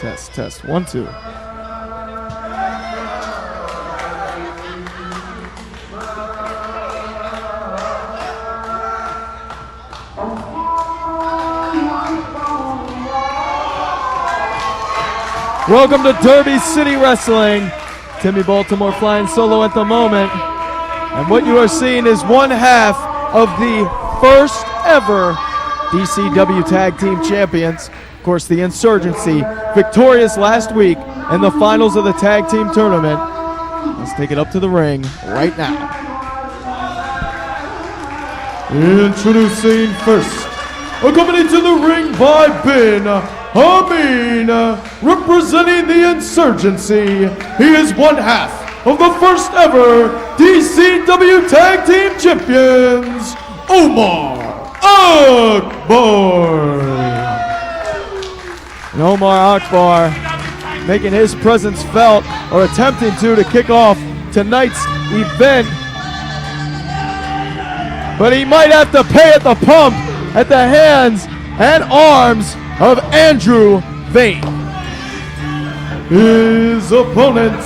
Test. 1, 2. Welcome to Derby City Wrestling. Timmy Baltimore flying solo at the moment. And what you are seeing is one half of the first ever DCW Tag Team Champions. Of course, the Insurgency, victorious last week in the finals of the Tag Team Tournament. Let's take it up to the ring right now. Introducing first, accompanied to the ring by Bin Hamin, representing the Insurgency. He is one half of the first ever DCW Tag Team Champions, Allah Akbar. And Allah Akbar making his presence felt, or attempting to kick off tonight's event. But he might have to pay at the pump at the hands and arms of Andrew Vein. His opponent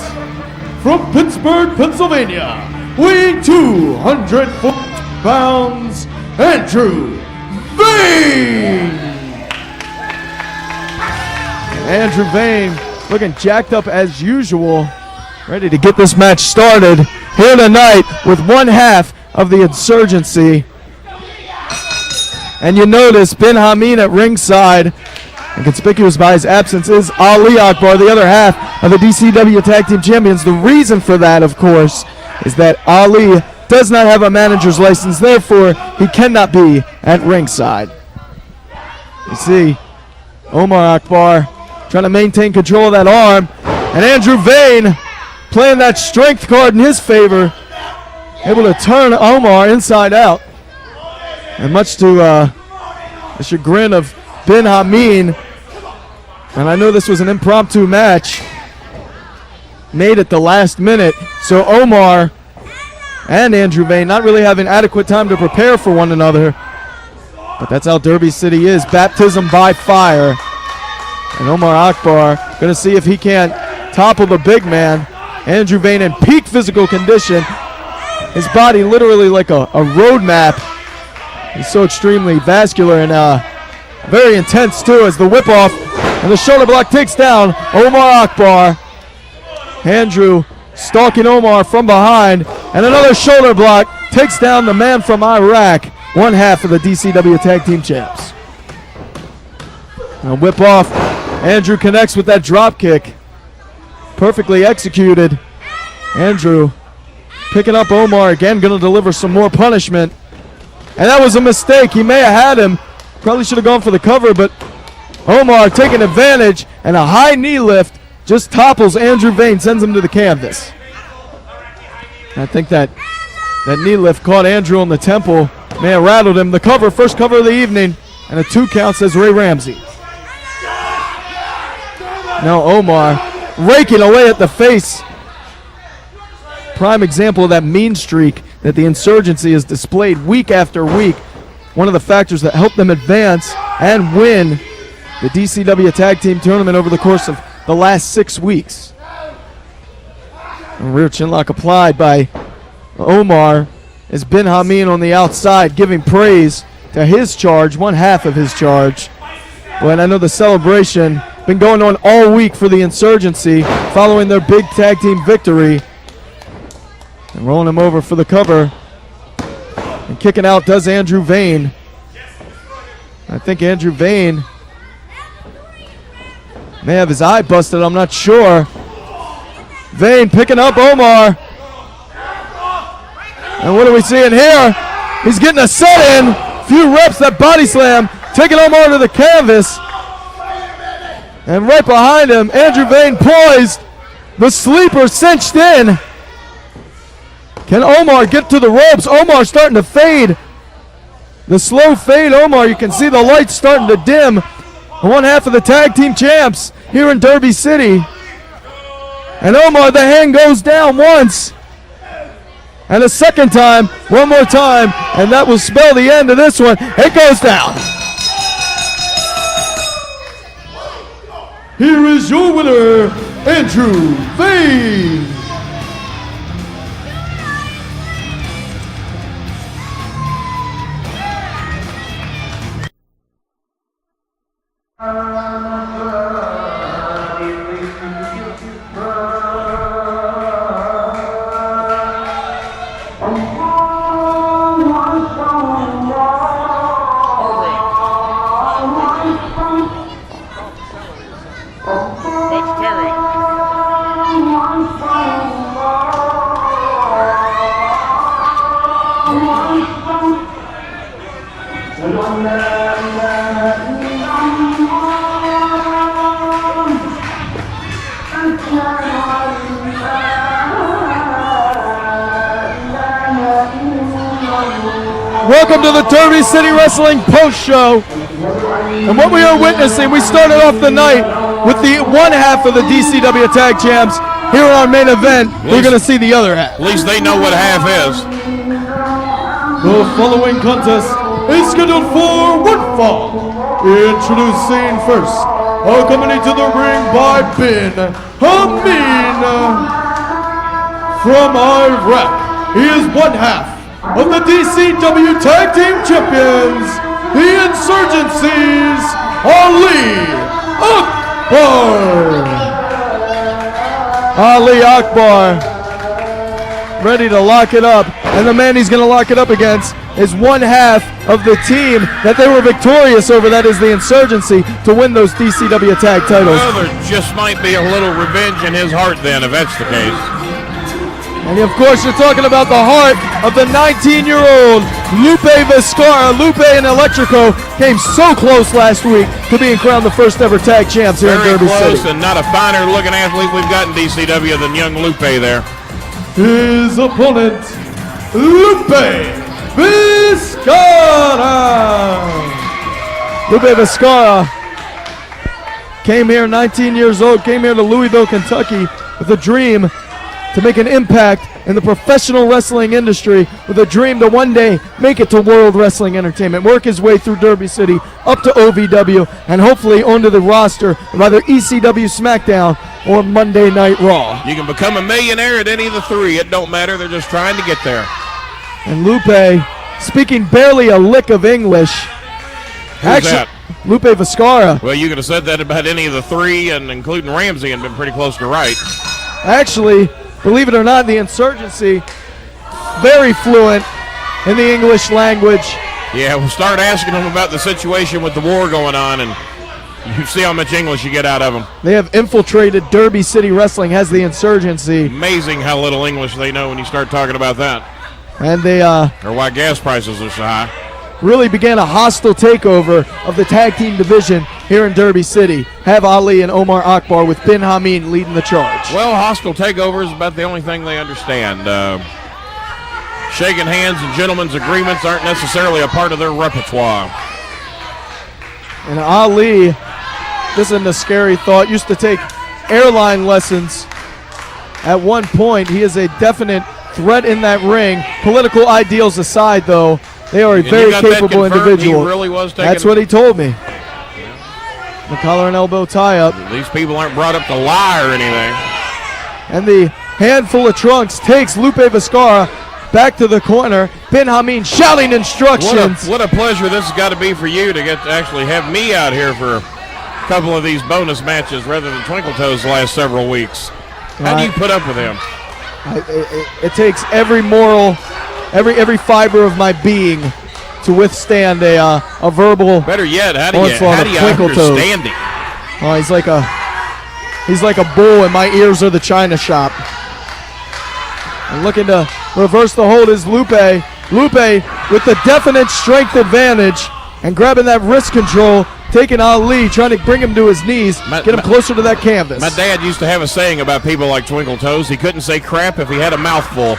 from Pittsburgh, Pennsylvania, weighing 204 pounds, Andrew Vein. Andrew Vein looking jacked up as usual, ready to get this match started here tonight with one half of the Insurgency. And you notice Bin Hamin at ringside, and conspicuous by his absence is Ali Akbar, the other half of the DCW Tag Team Champions. The reason for that, of course, is that Ali does not have a manager's license, therefore he cannot be at ringside. You see Omar Akbar trying to maintain control of that arm, and Andrew Vein playing that strength card in his favor, able to turn Omar inside out. And much to the chagrin of Bin Hamin, and I know this was an impromptu match made at the last minute, so Omar and Andrew Vein not really having adequate time to prepare for one another. But that's how Derby City is, baptism by fire. And Omar Akbar going to see if he can't topple the big man. Andrew Vein in peak physical condition. His body literally like a road map. He's so extremely vascular and very intense too, as the whip off and the shoulder block takes down Omar Akbar. Andrew stalking Omar from behind, and another shoulder block takes down the man from Iraq, one half of the DCW Tag Team Champs. And whip off. Andrew connects with that drop kick. Perfectly executed. Andrew picking up Omar again, going to deliver some more punishment. And that was a mistake. He may have had him. Probably should have gone for the cover, but Omar taking advantage, and a high knee lift just topples Andrew Vein, sends him to the canvas. I think that knee lift caught Andrew on the temple, may have rattled him. The cover, first cover of the evening, and a 2 count, says Ray Ramsey. Now Omar raking away at the face. Prime example of that mean streak that the Insurgency has displayed week after week. One of the factors that helped them advance and win the DCW Tag Team Tournament over the course of the last 6 weeks. And rear chinlock applied by Omar as Bin Hamin on the outside giving praise to his charge, one half of his charge. Well, and I know the celebration been going on all week for the Insurgency following their big tag team victory. And rolling him over for the cover. And kicking out does Andrew Vein. I think Andrew Vein may have his eye busted, I'm not sure. Vein picking up Omar. And what are we seeing here? He's getting a set in. Few reps, that body slam, taking Omar to the canvas. And right behind him, Andrew Vein poised. The sleeper cinched in. Can Omar get to the ropes? Omar starting to fade. The slow fade, Omar. You can see the lights starting to dim. One half of the tag team champs here in Derby City. And Omar, the hand goes down once. And a second time, one more time. And that will spell the end of this one. It goes down. here is your winner, Andrew Veins. Welcome to the Derby City Wrestling Post Show. And what we are witnessing, we started off the night with the one half of the DCW Tag Champs. Here on our main event, we're going to see the other half. At least they know what half is. The following contest is scheduled for one fall. Introducing first, accompanied to the ring by Bin Hamin from Iraq. He is one half of the DCW Tag Team Champions, the Insurgencies, Ali Akbar. Ali Akbar ready to lock it up, and the man he's going to lock it up against is one half of the team that they were victorious over, that is the Insurgency, to win those DCW Tag titles. Well, there just might be a little revenge in his heart then, if that's the case. And of course, you're talking about the heart of the 19-year-old Lupe Viscara. Lupe and Electrico came so close last week to being crowned the first ever tag champs here in Derby City. Very close, and not a finer looking athlete we've got in DCW than young Lupe there. His opponent, Lupe Viscara. Lupe Viscara came here, 19 years old, came here to Louisville, Kentucky with a dream to make an impact in the professional wrestling industry, with a dream to one day make it to World Wrestling Entertainment, work his way through Derby City, up to OVW, and hopefully onto the roster of either ECW SmackDown or Monday Night Raw. You can become a millionaire at any of the three. It don't matter. They're just trying to get there. And Lupe, speaking barely a lick of English. Who's that? Lupe Viscara. Well, you could have said that about any of the three, and including Ramsey, and been pretty close to right. Actually, believe it or not, the Insurgency, very fluent in the English language. Yeah, we'll start asking them about the situation with the war going on, and you see how much English you get out of them. They have infiltrated Derby City Wrestling, has the Insurgency. Amazing how little English they know when you start talking about that. And they or why gas prices are so high. Really began a hostile takeover of the tag team division here in Derby City. Have Ali and Omar Akbar with Bin Hamin leading the charge. Well, hostile takeover is about the only thing they understand. Shaking hands and gentlemen's agreements aren't necessarily a part of their repertoire. And Ali, this isn't a scary thought, used to take airline lessons. At one point, he is a definite threat in that ring. Political ideals aside, though, they are a very capable individual. He really was taking. That's what he told me. The collar and elbow tie-up. These people aren't brought up to lie or anything. And the handful of trunks takes Lupe Viscara back to the corner. Bin Hamin shouting instructions. What a pleasure this has got to be for you to get to actually have me out here for a couple of these bonus matches rather than Twinkle Toes the last several weeks. How do you put up with him? It takes every moral, every fiber of my being to withstand a verbal. Better yet, how do you understand him? Oh, he's like a bull, and my ears are the china shop. And looking to reverse the hold is Lupe. Lupe with the definite strength advantage and grabbing that wrist control, taking Ali, trying to bring him to his knees, get him closer to that canvas. My dad used to have a saying about people like Twinkle Toes. He couldn't say crap if he had a mouthful.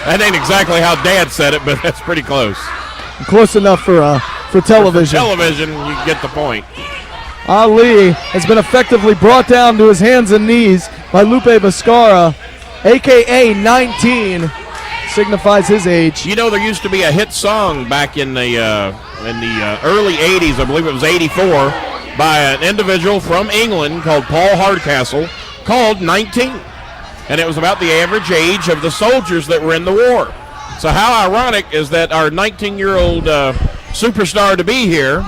That ain't exactly how Dad said it, but that's pretty close. Close enough for television. For television, you get the point. Ali has been effectively brought down to his hands and knees by Lupe Viscara, a.k.a. 19, signifies his age. You know, there used to be a hit song back in the early 80s, I believe it was 84, by an individual from England called Paul Hardcastle called 19. And it was about the average age of the soldiers that were in the war. So how ironic is that our 19-year-old superstar to be here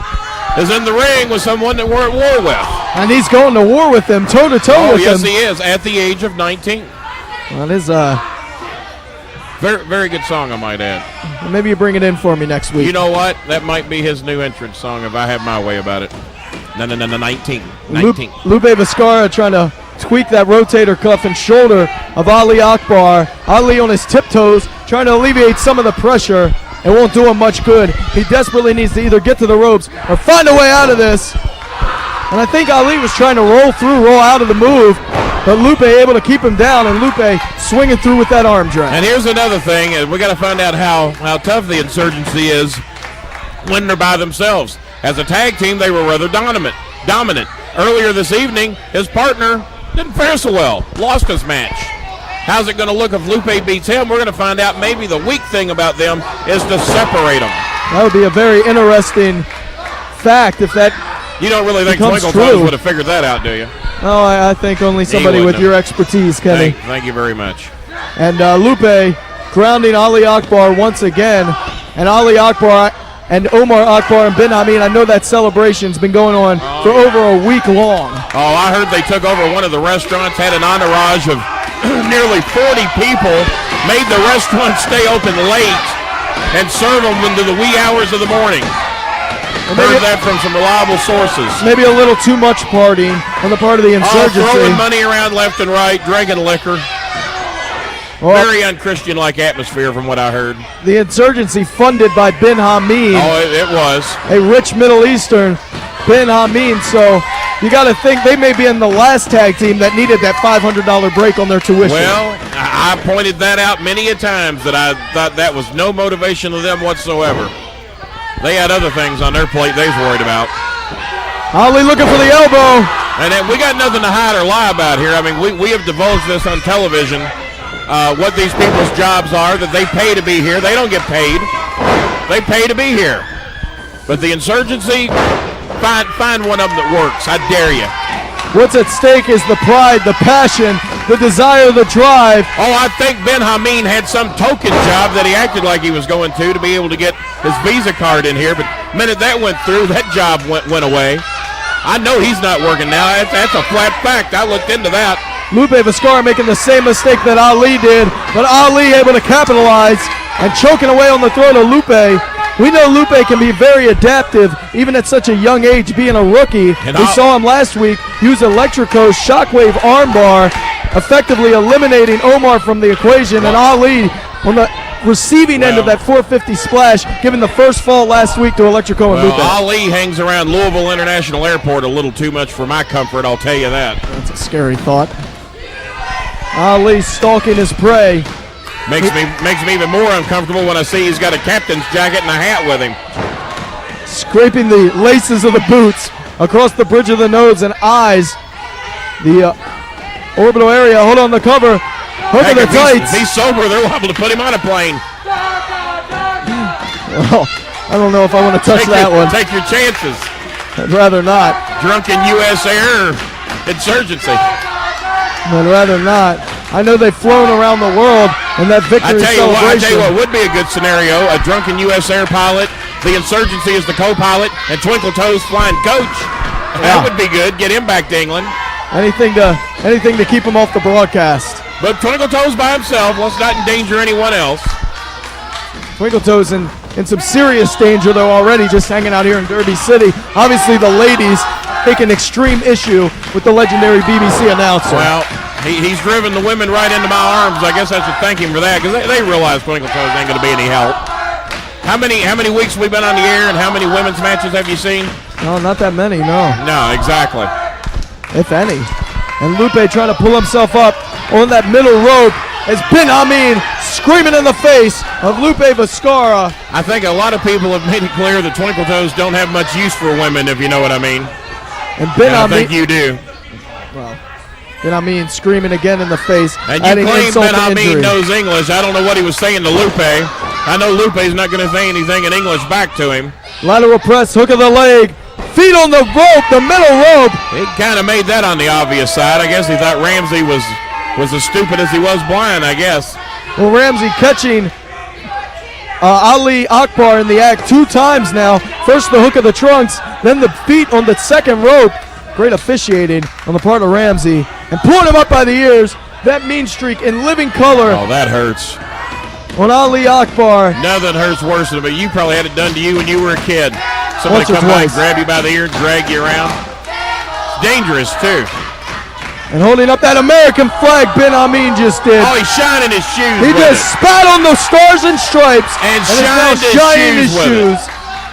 is in the ring with someone that we're at war with. And he's going to war with them, toe-to-toe with yes, them. he is, at the age of 19. Well, it is very, very good song, I might add. Maybe you bring it in for me next week. You know what? That might be his new entrance song if I have my way about it. No, 19. Lupe Viscara trying to tweak that rotator cuff and shoulder of Ali Akbar. Ali on his tiptoes, trying to alleviate some of the pressure. It won't do him much good. He desperately needs to either get to the ropes or find a way out of this. And I think Ali was trying to roll out of the move, but Lupe able to keep him down, and Lupe swinging through with that arm drag. And here's another thing, and we got to find out how tough the Insurgency is when they're by themselves. As a tag team, they were rather dominant. Earlier this evening, his partner didn't fare so well, lost his match. How's it going to look if Lupe beats him? We're going to find out. Maybe the weak thing about them is to separate them. That would be a very interesting fact if that You don't really think becomes Twinkle true. Toes would have figured that out, do you? No, I think only somebody with your expertise, Kenny. Thank you very much. And Lupe grounding Ali Akbar once again. And Ali Akbar and Omar Akbar and Bin Hamin, I know that celebration's been going on for over a week long. Oh, I heard they took over one of the restaurants, had an entourage of nearly 40 people, made the restaurant stay open late, and serve them into the wee hours of the morning. Heard that from some reliable sources. Maybe a little too much partying on the part of the Insurgency. Throwing money around left and right, drinking liquor. Very un-Christian-like atmosphere from what I heard. The Insurgency funded by Bin Hamin. Oh, it was. A rich Middle Eastern Bin Hamin. So you got to think they may be in the last tag team that needed that $500 break on their tuition. Well, I pointed that out many a times that I thought that was no motivation to them whatsoever. They had other things on their plate they was worried about. Ali looking for the elbow. And then we got nothing to hide or lie about here. I mean, we have divulged this on television. What these people's jobs are, that they pay to be here. They don't get paid. They pay to be here. But the Insurgency, find one of them that works. I dare you. What's at stake is the pride, the passion, the desire, the drive. Oh, I think Bin Hamin had some token job that he acted like he was going to be able to get his Visa card in here. But the minute that went through, that job went away. I know he's not working now. That's a flat fact. I looked into that. Lupe Viscara making the same mistake that Ali did, but Ali able to capitalize and choking away on the throat of Lupe. We know Lupe can be very adaptive, even at such a young age, being a rookie. We saw him last week use Electrico's Shockwave armbar, effectively eliminating Omar from the equation, and Ali on the receiving end of that 450 splash, giving the first fall last week to Electrico and Lupe. Ali hangs around Louisville International Airport a little too much for my comfort, I'll tell you that. That's a scary thought. Ali stalking his prey. Makes me even more uncomfortable when I see he's got a captain's jacket and a hat with him. Scraping the laces of the boots across the bridge of the nose and eyes. The orbital area. Hold on the cover. Hook of the tights. If he's sober, they're liable to put him on a plane. Well, I don't know if I want to touch that one. Take your chances. I'd rather not. Drunken U.S. Air Insurgency. I'd rather not. I know they've flown around the world in that victory celebration. I tell you what would be a good scenario. A drunken U.S. Air pilot, the Insurgency is the co-pilot, and Twinkle Toes flying coach. That would be good. Get him back to England. Anything to keep him off the broadcast. But Twinkle Toes by himself. Let's not endanger anyone else. Twinkle Toes in some serious danger, though, already just hanging out here in Derby City. Obviously, the ladies take an extreme issue with the legendary BBC announcer. Well, he's driven the women right into my arms. I guess I should thank him for that, because they realize Twinkle Toes ain't going to be any help. How many weeks have we been on the air, and how many women's matches have you seen? No, not that many, no. No, exactly. If any. And Lupe trying to pull himself up on that middle rope as Bin Hamin screaming in the face of Lupe Viscara. I think a lot of people have made it clear that Twinkle Toes don't have much use for women, if you know what I mean. And Bin Hamin, I think you do. Well, Bin Hamin screaming again in the face. And you claim Bin Hamin knows English. I don't know what he was saying to Lupe. I know Lupe's not going to say anything in English back to him. Lateral press, hook of the leg, feet on the rope, the middle rope. He kind of made that on the obvious side. I guess he thought Ramsey was as stupid as he was blind, I guess. Well, Ramsey catching Ali Akbar in the act 2 times now. First the hook of the trunks, then the feet on the second rope. Great officiating on the part of Ramsey. And pulling him up by the ears. That mean streak in living color. Oh, that hurts. On Ali Akbar. Nothing hurts worse than it, but you probably had it done to you when you were a kid. Somebody Once or come by and twice. grab you by the ear and drag you around. It's dangerous, too. And holding up that American flag Bin Hamin just did. Oh, he's shining his shoes He with just it. spat on the stars and stripes And is now shined his shining shoes with it. shoes.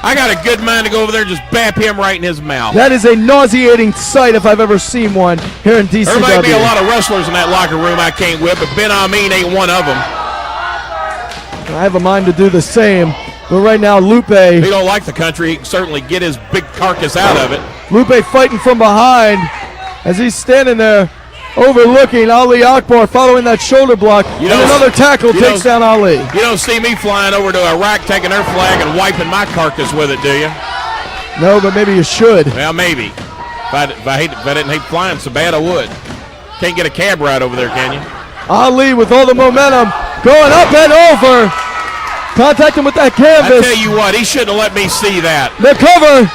I got a good mind to go over there and just bap him right in his mouth. That is a nauseating sight if I've ever seen one here in DCW. There may be a lot of wrestlers in that locker room I can't whip, but Bin Hamin ain't one of them. I have a mind to do the same. But right now, Lupe. If he don't like the country, he can certainly get his big carcass out of it. Lupe fighting from behind as he's standing there overlooking Ali Akbar following that shoulder block. And another tackle takes down Ali. You don't see me flying over to Iraq taking their flag and wiping my carcass with it, do you? No, but maybe you should. Well, maybe. If I didn't hate flying so bad, I would. Can't get a cab ride over there, can you? Ali with all the momentum going up and over. Contacting with that canvas. I tell you what, he shouldn't have let me see that. The cover.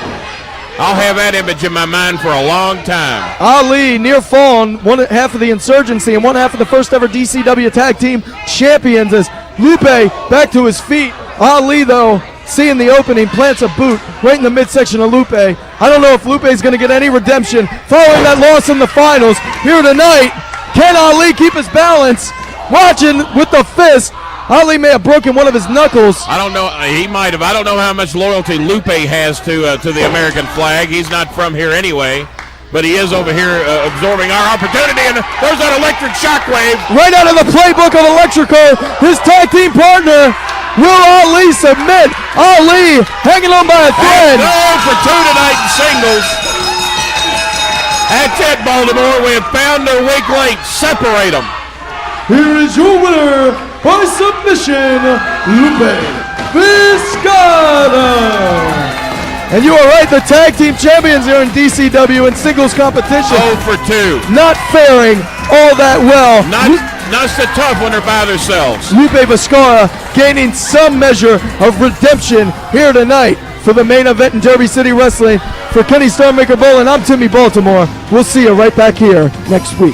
I'll have that image in my mind for a long time. Ali near fallen, one half of the Insurgency and one half of the first ever DCW Tag Team Champions as Lupe back to his feet. Ali, though, seeing the opening, plants a boot right in the midsection of Lupe. I don't know if Lupe is going to get any redemption following that loss in the finals. Here tonight, can Ali keep his balance? Watching with the fist. Ali may have broken one of his knuckles. I don't know. He might have. I don't know how much loyalty Lupe has to the American flag. He's not from here anyway, but he is over here absorbing our opportunity. And there's that electric shockwave. Right out of the playbook of Electrical, his tag team partner. Will Ali submit? Ali hanging on by a thread. And for 2 tonight in singles. That's it, Baltimore. We have found their weak link. Separate them. Here is your winner by submission, Lupe Vizcarra. And you are right, the tag team champions here in DCW in singles competition. 0 for 2. Not faring all that well. Not so tough when they're by themselves. Lupe Vizcarra gaining some measure of redemption here tonight for the main event in Derby City Wrestling. For Kenny Starmaker Boland, I'm Timmy Baltimore. We'll see you right back here next week.